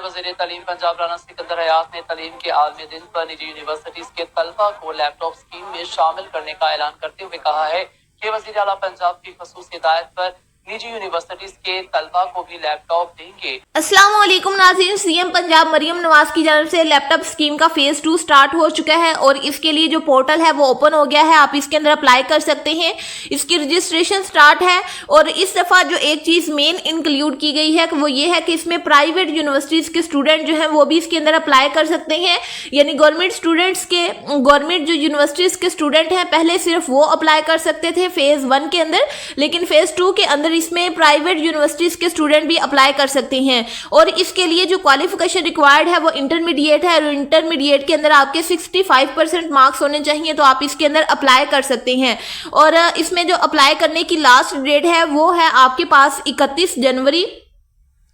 वज़ीर तालीम पंजाब राना सिकंदर हयात ने तालीम के आलमी दिन पर निजी यूनिवर्सिटीज के तलबा को लैपटॉप स्कीम में शामिल करने का ऐलान करते हुए कहा है कि वज़ीर आला पंजाब की ख़ुसूसी हिदायत पर निजी यूनिवर्सिटीज के तलबा को भी लैपटॉप देंगे। अस्सलाम वालेकुम नाज़रीन, सीएम पंजाब मरियम नवाज की जानब से लैपटॉप स्कीम का फेज 2 स्टार्ट हो चुका है और इसके लिए जो पोर्टल है वो ओपन हो गया है। आप इसके अंदर अप्लाई कर सकते हैं। इसकी रजिस्ट्रेशन स्टार्ट है और इस दफ़ा जो एक चीज़ मेन इंक्लूड की गई है वो ये है कि इसमें प्राइवेट यूनिवर्सिटीज़ के स्टूडेंट जो हैं वो भी इसके अंदर अप्लाई कर सकते हैं। यानी गवर्नमेंट जो यूनिवर्सिटीज़ के स्टूडेंट हैं पहले सिर्फ वो अप्लाई कर सकते थे फेज़ 1 के अंदर, लेकिन फेज़ 2 के अंदर इसमें प्राइवेट यूनिवर्सिटीज के स्टूडेंट भी अप्लाई कर सकते हैं। और इसके लिए जो क्वालिफिकेशन रिक्वायर्ड है वो इंटरमीडिएट है और इंटरमीडिएट के अंदर आपके 65% मार्क्स होने चाहिए, तो आप इसके अंदर अप्लाई कर सकते हैं। और इसमें जो अप्लाई करने की लास्ट डेट है वो है आपके पास 31 जनवरी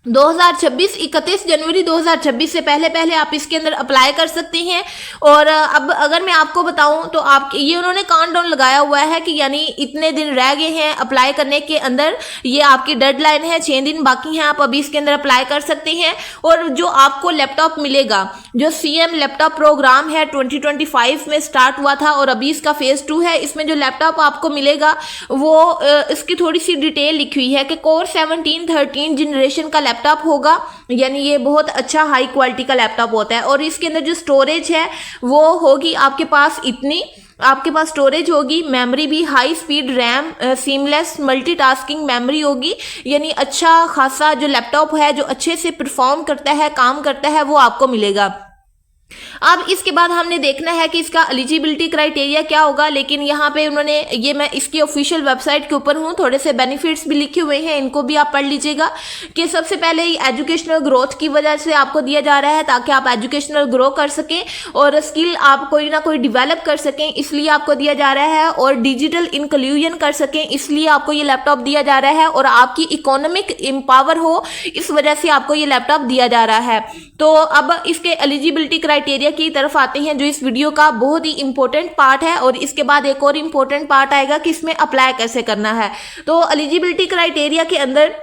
2026 से पहले आप इसके अंदर अप्लाई कर सकते हैं। और अब अगर मैं आपको बताऊं तो आप ये उन्होंने काउंटडाउन लगाया हुआ है कि यानी इतने दिन रह गए हैं अप्लाई करने के अंदर, ये आपकी डेडलाइन है, 6 दिन बाकी हैं, आप अभी इसके अंदर अप्लाई कर सकते हैं। और जो आपको लैपटॉप मिलेगा, जो सीएम लैपटॉप प्रोग्राम है 2025 में स्टार्ट हुआ था और अभी इसका फेज 2 है, इसमें जो लैपटॉप आपको मिलेगा वो इसकी थोड़ी सी डिटेल लिखी हुई है कि कोर 17-13 जनरेशन का लैपटॉप होगा। यानी ये बहुत अच्छा हाई क्वालिटी का लैपटॉप होता है। और इसके अंदर जो स्टोरेज है वो होगी आपके पास इतनी, आपके पास स्टोरेज होगी, मेमोरी भी high speed RAM, seamless multitasking memory होगी। यानी अच्छा खासा जो लैपटॉप है जो अच्छे से परफॉर्म करता है, काम करता है, वो आपको मिलेगा। अब इसके बाद हमने देखना है कि इसका एलिजिबिलिटी क्राइटेरिया क्या होगा, लेकिन यहाँ पे उन्होंने ये, मैं इसकी ऑफिशियल वेबसाइट के ऊपर हूँ, थोड़े से बेनिफिट्स भी लिखे हुए हैं, इनको भी आप पढ़ लीजिएगा। कि सबसे पहले एजुकेशनल ग्रोथ की वजह से आपको दिया जा रहा है ताकि आप एजुकेशनल ग्रो कर सकें और स्किल आप कोई ना कोई डेवलप कर सकें, इसलिए आपको दिया जा रहा है। और डिजिटल इंक्लूजन कर सकें, इसलिए आपको ये लैपटॉप दिया जा रहा है। और आपकी इकोनॉमिक एम्पावर हो, इस वजह से आपको ये लैपटॉप दिया जा रहा है। तो अब इसके एलिजिबिलिटी क्राइटेरिया की तरफ आते हैं, जो इस वीडियो का बहुत ही इंपॉर्टेंट पार्ट है। और इसके बाद एक और इंपॉर्टेंट पार्ट आएगा कि इसमें अप्लाई कैसे करना है। तो एलिजिबिलिटी क्राइटेरिया के अंदर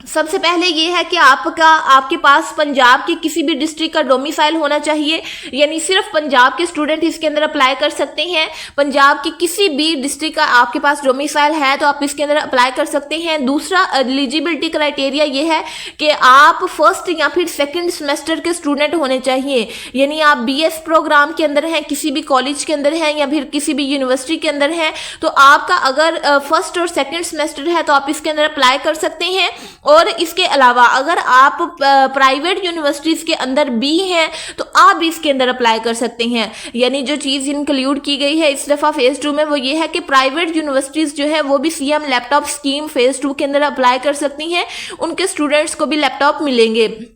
सबसे पहले ये है कि आपके पास पंजाब के किसी भी डिस्ट्रिक्ट का डोमिसाइल होना चाहिए। यानी सिर्फ पंजाब के स्टूडेंट इसके अंदर अप्लाई कर सकते हैं। पंजाब के किसी भी डिस्ट्रिक्ट का आपके पास डोमिसाइल है तो आप इसके अंदर अप्लाई कर सकते हैं। दूसरा एलिजिबिलिटी क्राइटेरिया ये है कि आप फर्स्ट या फिर सेकंड सेमेस्टर के स्टूडेंट होने चाहिए। यानी आप बीएस प्रोग्राम के अंदर हैं, किसी भी कॉलेज के अंदर हैं या फिर किसी भी यूनिवर्सिटी के अंदर हैं, तो आपका अगर फर्स्ट और सेकेंड सेमेस्टर है तो आप इसके अंदर अप्लाई कर सकते हैं। और इसके अलावा अगर आप प्राइवेट यूनिवर्सिटीज के अंदर भी हैं तो आप भी इसके अंदर अप्लाई कर सकते हैं। यानी जो चीज़ इंक्लूड की गई है इस दफ़ा फेज़ 2 में वो ये है कि प्राइवेट यूनिवर्सिटीज़ जो है वो भी सीएम लैपटॉप स्कीम फेज़ 2 के अंदर अप्लाई कर सकती हैं, उनके स्टूडेंट्स को भी लैपटॉप मिलेंगे।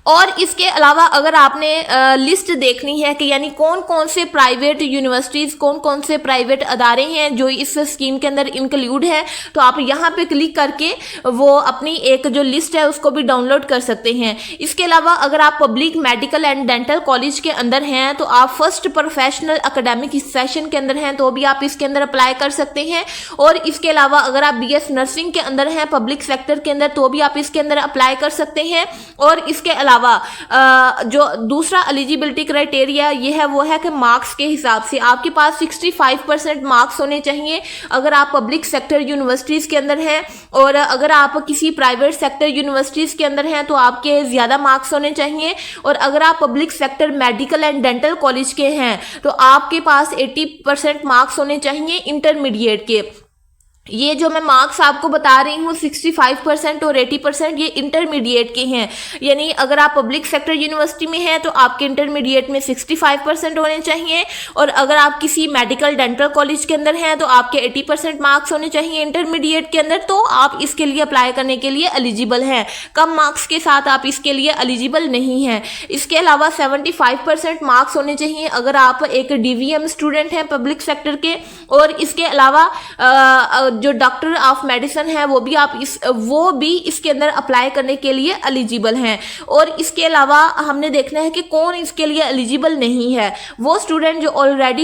और इसके अलावा अगर आपने लिस्ट देखनी है कि यानी कौन कौन से प्राइवेट यूनिवर्सिटीज़, कौन कौन से प्राइवेट अदारे हैं जो इस स्कीम के अंदर इंक्लूड है, तो आप यहाँ पे क्लिक करके वो अपनी एक जो लिस्ट है उसको भी डाउनलोड कर सकते हैं। इसके अलावा अगर आप public medical and dental college के अंदर हैं तो आप फर्स्ट प्रोफेशनल एकेडमिक सेशन के अंदर हैं तो भी आप इसके अंदर अप्लाई कर सकते हैं। और इसके अलावा अगर आप बीएस नर्सिंग के अंदर हैं पब्लिक सेक्टर के अंदर तो भी आप इसके अंदर अप्लाई कर सकते हैं। और इसके अलावा जो दूसरा एलिजिबिलिटी क्राइटेरिया ये है वो है कि मार्क्स के हिसाब से आपके पास 65% मार्क्स होने चाहिए अगर आप पब्लिक सेक्टर यूनिवर्सिटीज़ के अंदर हैं। और अगर आप किसी प्राइवेट सेक्टर यूनिवर्सिटीज़ के अंदर हैं तो आपके ज़्यादा मार्क्स होने चाहिए। और अगर आप public sector medical and dental college के हैं तो आपके पास 80% मार्क्स होने चाहिए इंटरमीडिएट के। ये जो मैं मार्क्स आपको बता रही हूँ 65% और 80% ये इंटरमीडिएट के हैं। यानी अगर आप पब्लिक सेक्टर यूनिवर्सिटी में हैं तो आपके इंटरमीडिएट में 65% होने चाहिए। और अगर आप किसी मेडिकल डेंटल कॉलेज के अंदर हैं तो आपके 80% मार्क्स होने चाहिए इंटरमीडिएट के अंदर, तो आप इसके लिए अप्लाई करने के लिए एलिजिबल हैं। कम मार्क्स के साथ आप इसके लिए एलिजिबल नहीं हैं। इसके अलावा 75% मार्क्स होने चाहिए अगर आप एक डीवीएम स्टूडेंट हैं पब्लिक सेक्टर के। और इसके अलावा जो डॉक्टर ऑफ मेडिसिन है वो भी इसके अंदर अप्लाई करने के लिए एलिजिबल हैं। और इसके अलावा हमने देखना है कि कौन इसके लिए एलिजिबल नहीं है। वो स्टूडेंट जो ऑलरेडी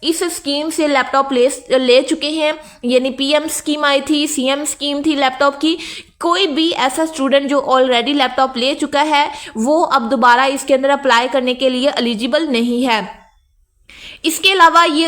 इस स्कीम से लैपटॉप ले चुके हैं, यानी पीएम स्कीम आई थी, सीएम स्कीम थी लैपटॉप की। कोई भी ऐसा स्टूडेंट जो ऑलरेडी लैपटॉप ले चुका है वो अब दोबारा इसके अंदर अप्लाई करने के लिए एलिजिबल नहीं है। इसके अलावा ये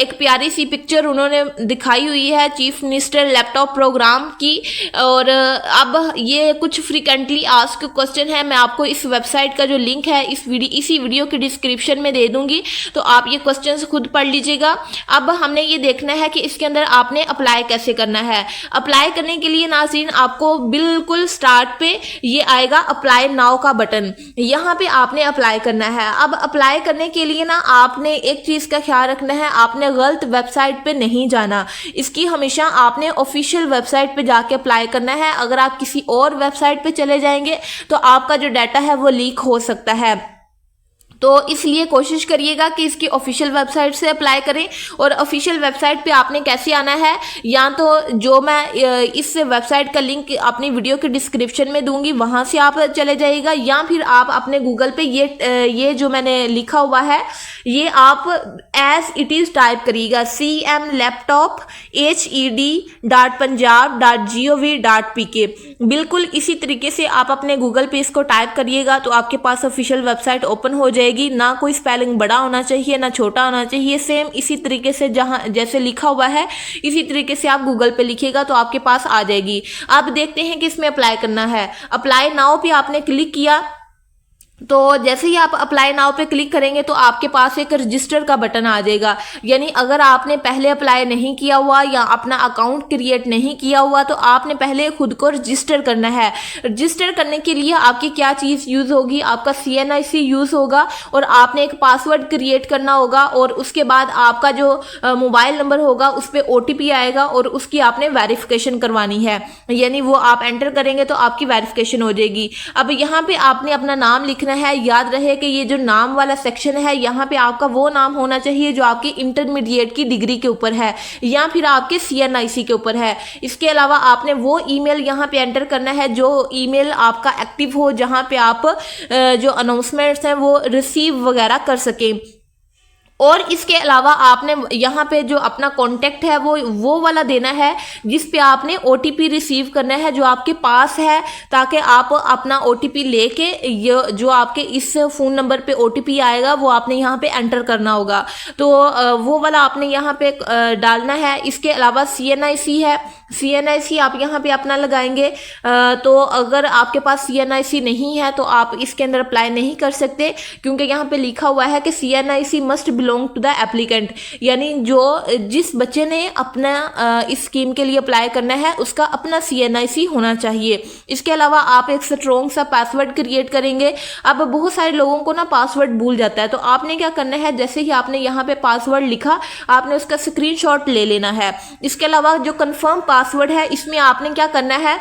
एक प्यारी सी पिक्चर उन्होंने दिखाई हुई है चीफ मिनिस्टर लैपटॉप प्रोग्राम की। और अब ये कुछ फ्रीक्वेंटली आस्क्ड क्वेश्चन है, मैं आपको इस वेबसाइट का जो लिंक है इसी वीडियो के डिस्क्रिप्शन में दे दूंगी, तो आप ये क्वेश्चंस खुद पढ़ लीजिएगा। अब हमने ये देखना है कि इसके अंदर आपने अप्लाई कैसे करना है। अप्लाई करने के लिए नाज़रीन आपको बिल्कुल स्टार्ट पे ये आएगा अप्लाई नाउ का बटन, यहाँ पे आपने अप्लाई करना है। अब अप्लाई करने के लिए ना आपने एक चीज का ख्याल रखना है, आपने गलत वेबसाइट पे नहीं जाना। इसकी हमेशा आपने ऑफिशियल वेबसाइट पे जाके अप्लाई करना है। अगर आप किसी और वेबसाइट पे चले जाएंगे तो आपका जो डाटा है वो लीक हो सकता है, तो इसलिए कोशिश करिएगा कि इसकी ऑफिशियल वेबसाइट से अप्लाई करें। और ऑफिशियल वेबसाइट पे आपने कैसे आना है, या तो जो मैं इस वेबसाइट का लिंक अपनी वीडियो के डिस्क्रिप्शन में दूंगी वहाँ से आप चले जाइएगा, या फिर आप अपने गूगल पे ये जो मैंने लिखा हुआ है ये आप एज इट इज़ टाइप करिएगा cmlaptop.hed.punjab.gov.pk। बिल्कुल इसी तरीके से आप अपने गूगल पे इसको टाइप करिएगा तो आपके पास ऑफिशियल वेबसाइट ओपन हो जाएगी। ना कोई स्पेलिंग बड़ा होना चाहिए ना छोटा होना चाहिए, सेम इसी तरीके से जैसे लिखा हुआ है इसी तरीके से आप गूगल पे लिखिएगा तो आपके पास आ जाएगी। आप देखते हैं कि इसमें अप्लाई करना है। अप्लाई नाउ पे आपने क्लिक किया तो जैसे ही आप अप्लाई नाउ पे क्लिक करेंगे तो आपके पास एक रजिस्टर का बटन आ जाएगा। यानी अगर आपने पहले अप्लाई नहीं किया हुआ या अपना अकाउंट क्रिएट नहीं किया हुआ तो आपने पहले खुद को रजिस्टर करना है। रजिस्टर करने के लिए आपकी क्या चीज़ यूज़ होगी, आपका CNIC यूज़ होगा और आपने एक पासवर्ड क्रिएट करना होगा और उसके बाद आपका जो मोबाइल नंबर होगा उस पर OTP आएगा और उसकी आपने वेरिफिकेशन करवानी है। यानी वो आप एंटर करेंगे तो आपकी वेरिफिकेशन हो जाएगी। अब यहाँ पे आपने अपना नाम लिखना है। याद रहे कि ये जो नाम वाला सेक्शन है यहाँ पे आपका वो नाम होना चाहिए जो आपके इंटरमीडिएट की डिग्री के ऊपर है या फिर आपके CNIC के ऊपर है। इसके अलावा आपने वो ईमेल यहाँ पे एंटर करना है जो ईमेल आपका एक्टिव हो, जहाँ पे आप जो अनाउंसमेंट्स हैं वो रिसीव वगैरह कर सकें। और इसके अलावा आपने यहाँ पे जो अपना कॉन्टैक्ट है वो वाला देना है जिस पे आपने OTP रिसीव करना है जो आपके पास है, ताकि आप अपना OTP लेके जो आपके इस फ़ोन नंबर पे OTP आएगा वो आपने यहाँ पे एंटर करना होगा। तो वो वाला आपने यहाँ पे डालना है। इसके अलावा CNIC है, CNIC आप यहाँ पे अपना लगाएंगे। तो अगर आपके पास CNIC नहीं है तो आप इसके अंदर अप्लाई नहीं कर सकते, क्योंकि यहाँ पे लिखा हुआ है कि CNIC must belong to the applicant, यानी जिस बच्चे ने अपना इस स्कीम के लिए अप्लाई करना है उसका अपना CNIC होना चाहिए। इसके अलावा आप एक स्ट्रॉन्ग सा पासवर्ड क्रिएट करेंगे। अब बहुत सारे लोगों को ना पासवर्ड भूल जाता है, तो आपने क्या करना है, जैसे ही आपने यहाँ पे पासवर्ड लिखा आपने उसका स्क्रीनशॉट ले लेना है। इसके अलावा जो कंफर्म पासवर्ड है इसमें आपने क्या करना है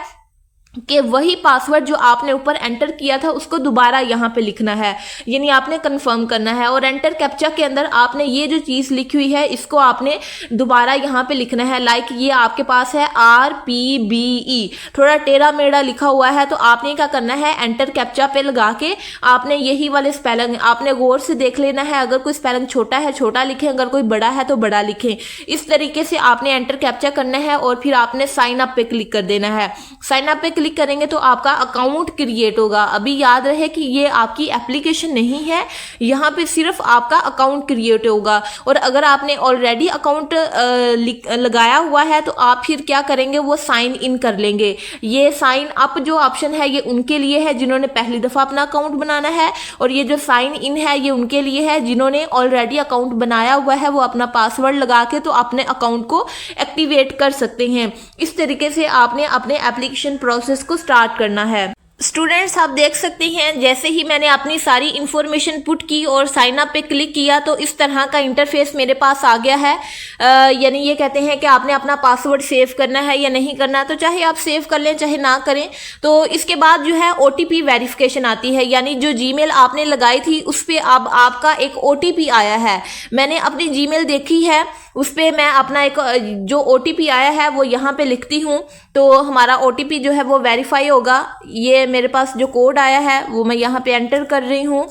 कि वही पासवर्ड जो आपने ऊपर एंटर किया था उसको दोबारा यहाँ पे लिखना है, यानी आपने कंफर्म करना है। और एंटर कैप्चा के अंदर आपने ये जो चीज़ लिखी हुई है इसको आपने दोबारा यहाँ पे लिखना है। लाइक ये आपके पास है RPBE, थोड़ा टेढ़ा मेढ़ा लिखा हुआ है, तो आपने क्या करना है, एंटर कैप्चा पे लगा के आपने यही वाले स्पेलिंग आपने गौर से देख लेना है। अगर कोई स्पेलिंग छोटा है छोटा लिखें, अगर कोई बड़ा है तो बड़ा लिखें। इस तरीके से आपने एंटर कैप्चा करना है और फिर आपने साइन अप पे क्लिक कर देना है। साइन अप पे क्लिक करेंगे तो आपका अकाउंट क्रिएट होगा। अभी याद रहे कि ये आपकी एप्लीकेशन नहीं है, यहाँ पे सिर्फ आपका अकाउंट क्रिएट होगा। और अगर आपने ऑलरेडी अकाउंट लगाया हुआ है तो आप फिर क्या करेंगे, वो साइन इन कर लेंगे। ये साइन अप जो ऑप्शन है ये उनके लिए है जिन्होंने पहली दफ़ा अपना अकाउंट बनाना है, और ये जो साइन इन है ये उनके लिए है जिन्होंने ऑलरेडी अकाउंट बनाया हुआ है। वो अपना पासवर्ड लगा के तो अपने अकाउंट को एक्टिवेट कर सकते हैं। इस तरीके से आपने अपने एप्लीकेशन प्रोसेस को स्टार्ट करना है। स्टूडेंट्स आप देख सकते हैं जैसे ही मैंने अपनी सारी इन्फॉर्मेशन पुट की और साइन अप पे क्लिक किया तो इस तरह का इंटरफेस मेरे पास आ गया है। यानी ये कहते हैं कि आपने अपना पासवर्ड सेव करना है या नहीं करना, तो चाहे आप सेव कर लें चाहे ना करें। तो इसके बाद जो है OTP वेरिफिकेशन आती है, यानी जो जीमेल आपने लगाई थी उस पर अब आपका एक OTP आया है। मैंने अपनी जीमेल देखी है, उस पर मैं अपना एक जो OTP आया है वो यहाँ पे लिखती हूँ, तो हमारा OTP जो है वो वेरीफाई होगा। ये मेरे पास जो कोड आया है वो मैं यहाँ पे एंटर कर रही हूँ।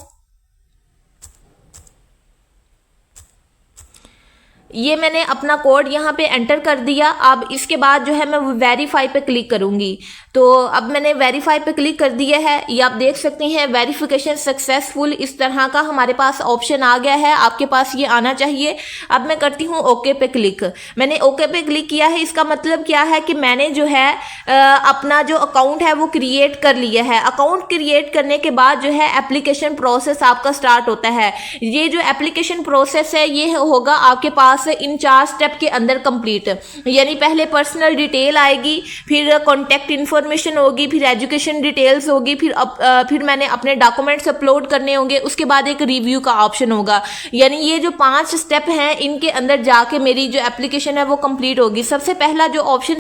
ये मैंने अपना कोड यहाँ पे एंटर कर दिया। अब इसके बाद जो है मैं वेरीफाई पे क्लिक करूँगी। तो अब मैंने वेरीफाई पे क्लिक कर दिया है। ये आप देख सकते हैं वेरिफिकेशन सक्सेसफुल, इस तरह का हमारे पास ऑप्शन आ गया है। आपके पास ये आना चाहिए। अब मैं करती हूँ ओके पे क्लिक। मैंने ओके पे क्लिक किया है। इसका मतलब क्या है कि मैंने जो है अपना जो अकाउंट है वो क्रिएट कर लिया है। अकाउंट क्रिएट करने के बाद जो है एप्लीकेशन प्रोसेस आपका स्टार्ट होता है। ये जो एप्लीकेशन प्रोसेस है ये होगा आपके पास इन 4 स्टेप के अंदर कंप्लीट। यानी पहले पर्सनल डिटेल आएगी, फिर कॉन्टैक्ट इन्फॉर्मेशन होगी, फिर एजुकेशन डिटेल्स होगी, फिर मैंने अपने डॉक्यूमेंट्स अपलोड करने होंगे, उसके बाद एक रिव्यू का ऑप्शन होगा। यानी ये जो 5 स्टेप हैं इनके अंदर जाके मेरी जो एप्लीकेशन है वो कंप्लीट होगी। सबसे पहला जो ऑप्शन